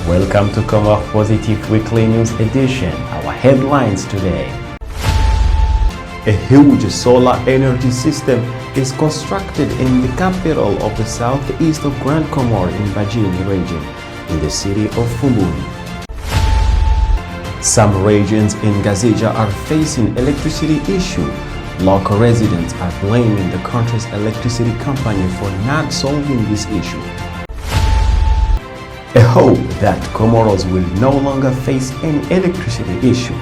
Welcome to Comores Positif Weekly News Edition. Our headlines today. A huge solar energy system is constructed in the capital of the southeast of Grand Comore in Bajini region, in the city of Fumbuni. Some regions in Gazija are facing electricity issue. Local residents are blaming the country's electricity company for not solving this issue. A hope that Comoros will no longer face any electricity issue,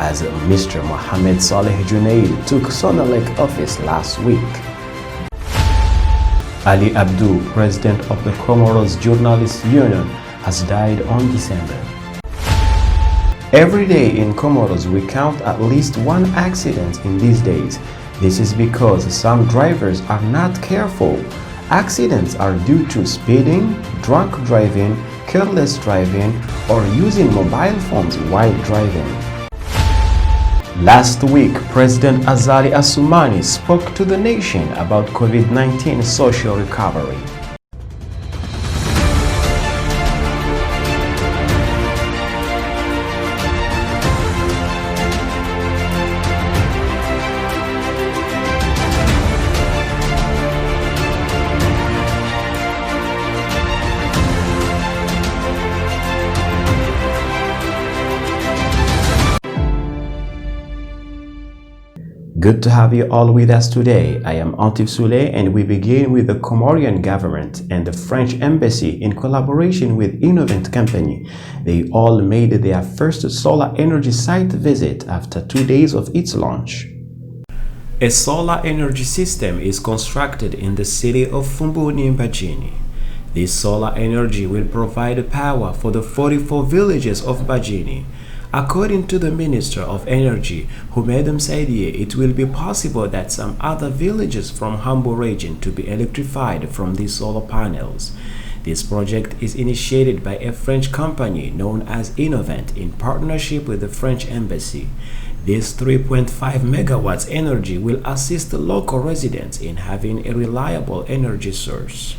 as Mr. Mohamed Saleh Junaid took Sonalek office last week. Ali Abdou, president of the Comoros Journalists Union, has died on December. Every day in Comoros we count at least one accident in these days. This is because some drivers are not careful. Accidents are due to speeding, drunk driving, careless driving, or using mobile phones while driving. Last week, President Azali Assoumani spoke to the nation about COVID-19 social recovery. Good to have you all with us today. I am Antif Souley, and we begin with the Comorian government and the French embassy in collaboration with Innovent Company. They all made their first solar energy site visit after 2 days of its launch. A solar energy system is constructed in the city of Fumbuni in Bajini. This solar energy will provide power for the 44 villages of Bajini. According to the Minister of Energy, Houmadem Saidie, it will be possible that some other villages from Hambo region to be electrified from these solar panels. This project is initiated by a French company known as Innovent in partnership with the French embassy. This 3.5 megawatts energy will assist the local residents in having a reliable energy source.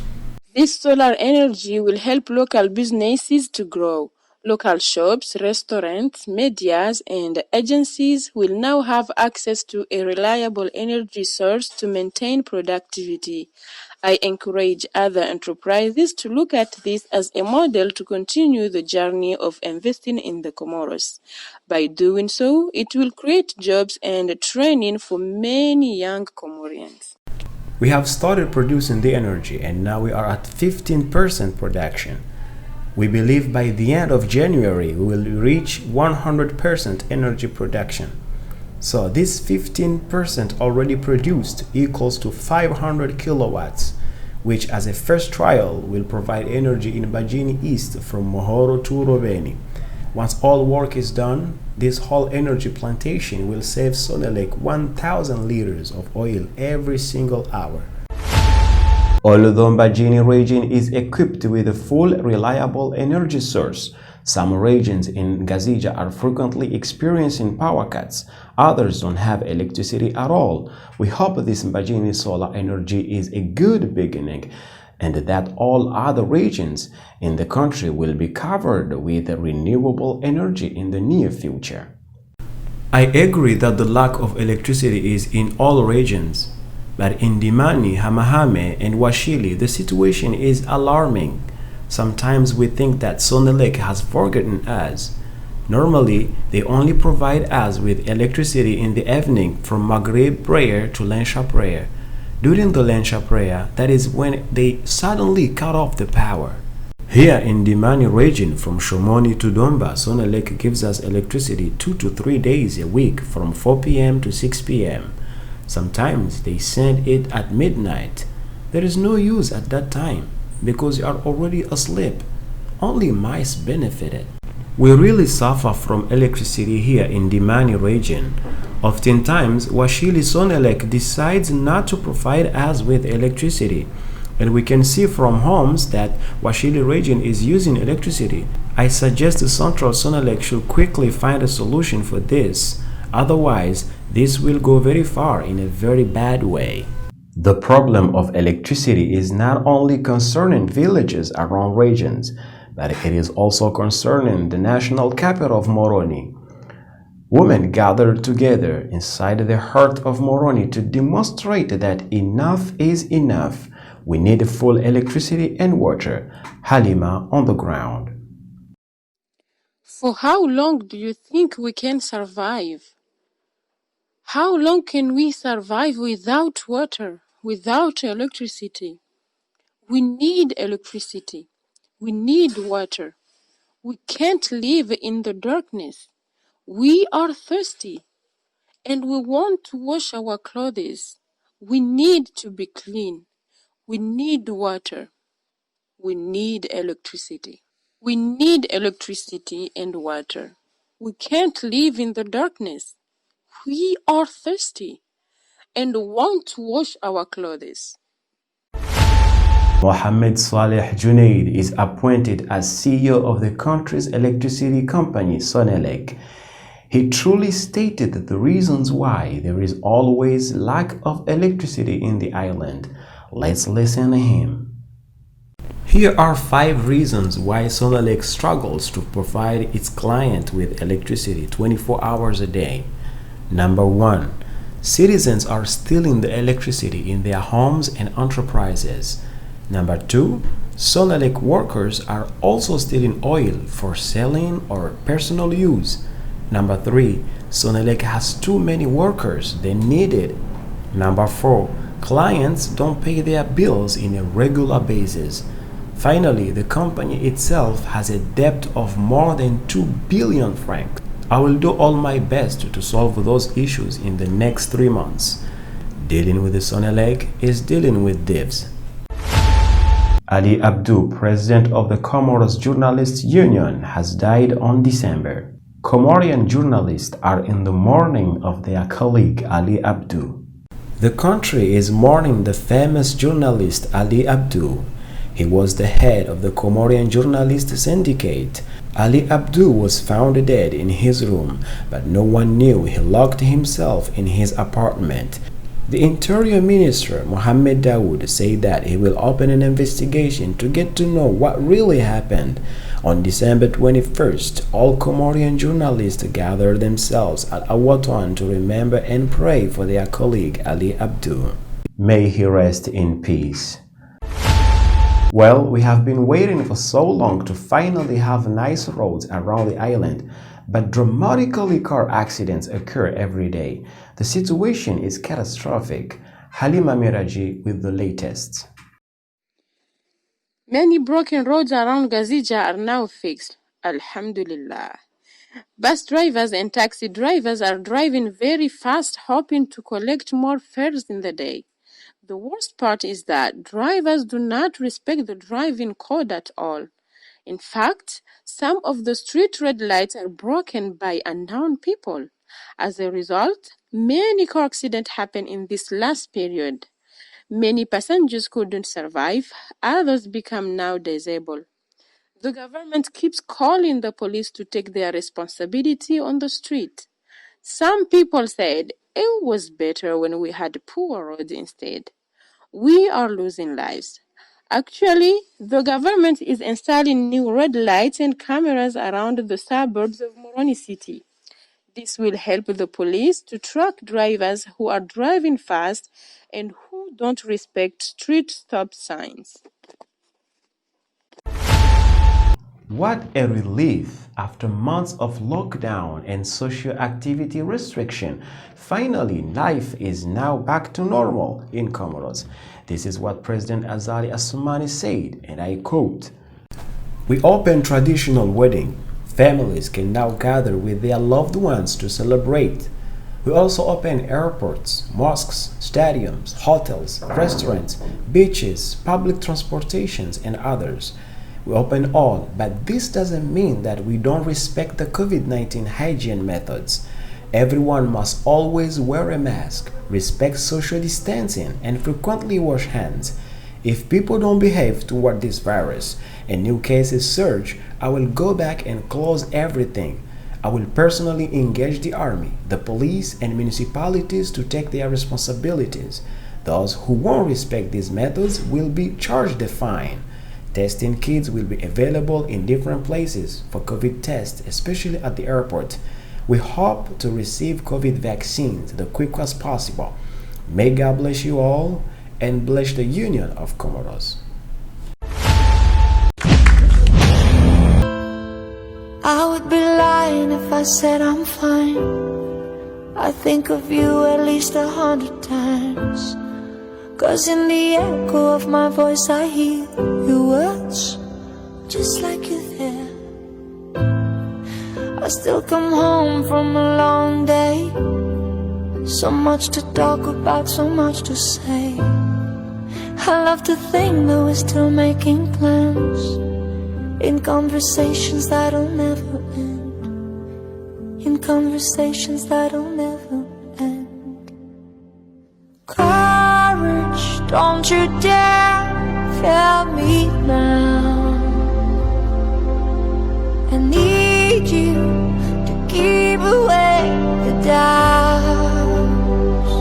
This solar energy will help local businesses to grow. Local shops, restaurants, medias, and agencies will now have access to a reliable energy source to maintain productivity. I encourage other enterprises to look at this as a model to continue the journey of investing in the Comoros. By doing so, it will create jobs and training for many young Comorians. We have started producing the energy, and now we are at 15% production. We believe by the end of January we will reach 100% energy production. So this 15% already produced equals to 500 kilowatts, which as a first trial will provide energy in Bajini East from Mohoro to Roveni. Once all work is done, this whole energy plantation will save Sonelek 1,000 liters of oil every single hour. Although Bajini region is equipped with a full, reliable energy source, some regions in Gazija are frequently experiencing power cuts. Others don't have electricity at all. We hope this Bajini solar energy is a good beginning, and that all other regions in the country will be covered with renewable energy in the near future. I agree that the lack of electricity is in all regions. But in Dimani, Hamahame, and Washili, the situation is alarming. Sometimes we think that Sonelek has forgotten us. Normally, they only provide us with electricity in the evening from Maghrib prayer to Lensha prayer. During the Lensha prayer, that is when they suddenly cut off the power. Here in Dimani region, from Shomoni to Domba, Sonelek gives us electricity 2 to 3 days a week from 4 p.m. to 6 p.m. Sometimes they send it at midnight. There is no use at that time because you are already asleep. Only mice benefited. We really suffer from electricity here in Dimani region. Oftentimes, Washili Sonelek decides not to provide us with electricity. And we can see from homes that Washili region is using electricity. I suggest the Central Sonelek should quickly find a solution for this. Otherwise, this will go very far in a very bad way. The problem of electricity is not only concerning villages around regions, but it is also concerning the national capital of Moroni. Women gathered together inside the heart of Moroni to demonstrate that enough is enough. We need full electricity and water. Halima on the ground. For how long do you think we can survive? How long can we survive without water, without electricity? We need electricity. We need water. We can't live in the darkness. We are thirsty and we want to wash our clothes. We need to be clean. We need water. We need electricity. We need electricity and water. We can't live in the darkness. We are thirsty and want to wash our clothes. Mohammed Saleh Junaid is appointed as CEO of the country's electricity company, Sonelec. He truly stated the reasons why there is always lack of electricity in the island. Let's listen to him. Here are 5 reasons why Sonelec struggles to provide its client with electricity 24 hours a day. Number 1. Citizens are stealing the electricity in their homes and enterprises. Number 2. Sonelec workers are also stealing oil for selling or personal use. Number 3. Sonelec has too many workers than needed. Number 4. Clients don't pay their bills in a regular basis. Finally, the company itself has a debt of more than 2 billion francs. I will do all my best to solve those issues in the next 3 months. Dealing with the Sonelec is dealing with divs. Ali Abdou, president of the Comoros Journalists Union, has died on December. Comorian journalists are in the mourning of their colleague Ali Abdou. The country is mourning the famous journalist Ali Abdou. He was the head of the Comorian Journalist Syndicate. Ali Abdou was found dead in his room, but no one knew he locked himself in his apartment. The Interior Minister, Mohamed Daoud, said that he will open an investigation to get to know what really happened. On December 21st, all Comorian journalists gathered themselves at Awatan to remember and pray for their colleague Ali Abdou. May he rest in peace. Well, we have been waiting for so long to finally have nice roads around the island, but dramatically car accidents occur every day. The situation is catastrophic. Halima Miraji with the latest. Many broken roads around Gazija are now fixed. Alhamdulillah. Bus drivers and taxi drivers are driving very fast, hoping to collect more fares in the day. The worst part is that drivers do not respect the driving code at all. In fact, some of the street red lights are broken by unknown people. As a result, many car accidents happened in this last period. Many passengers couldn't survive, others become now disabled. The government keeps calling the police to take their responsibility on the street. Some people said it was better when we had poor roads instead. We are losing lives. Actually, the government is installing new red lights and cameras around the suburbs of Moroni City. This will help the police to track drivers who are driving fast and who don't respect street stop signs. What a relief! After months of lockdown and social activity restriction, finally life is now back to normal in Comoros. This is what President Azali Assoumani said, and I quote, "We open traditional wedding. Families can now gather with their loved ones to celebrate. We also open airports, mosques, stadiums, hotels, restaurants, beaches, public transportations, and others. We open all, but this doesn't mean that we don't respect the COVID-19 hygiene methods. Everyone must always wear a mask, respect social distancing, and frequently wash hands. If people don't behave toward this virus and new cases surge, I will go back and close everything. I will personally engage the army, the police, and municipalities to take their responsibilities. Those who won't respect these methods will be charged a fine. Testing kits will be available in different places for COVID tests, especially at the airport. We hope to receive COVID vaccines the quickest as possible. May God bless you all and bless the Union of Comoros. I would be lying if I said I'm fine. I think of you at least 100 times. 'Cause in the echo of my voice I hear your words, just like you're there. I still come home from a long day, so much to talk about, so much to say. I love to think that we're still making plans, in conversations that'll never end, in conversations that'll never end. Courage, don't you dare fail me now. I need you to keep away the doubts.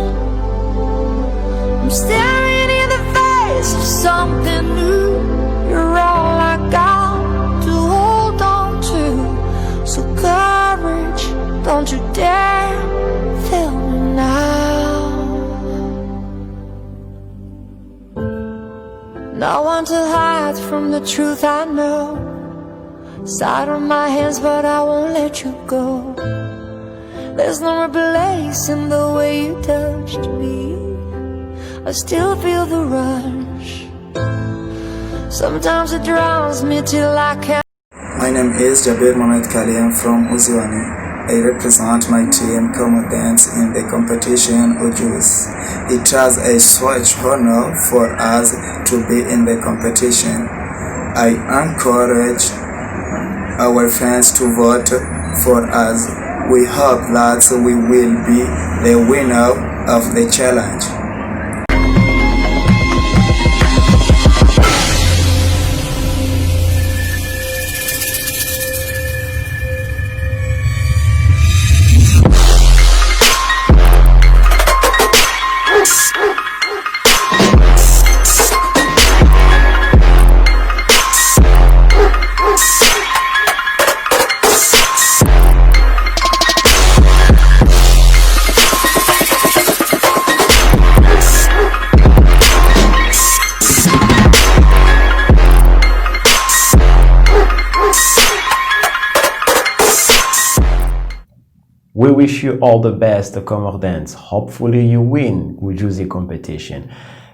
I'm staring in the face of something new. You're all I got to hold on to. So courage, don't you dare fail me now. No one to hide from the truth I know. Side on my hands, but I won't let you go. There's no replacing the way you touched me. I still feel the rush. Sometimes it drowns me till I can't. My name is Jabir Mohamed Kali. I'm from Uziwani. I represent my team Comoros in the competition Ujus. It was a such honor for us to be in the competition. I encourage our fans to vote for us. We hope that we will be the winner of the challenge. We wish you all the best, Comores. Hopefully you win Ujuzi competition.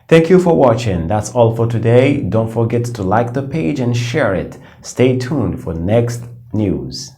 Thank you for watching. That's all for today. Don't forget to like the page and share it. Stay tuned for next news.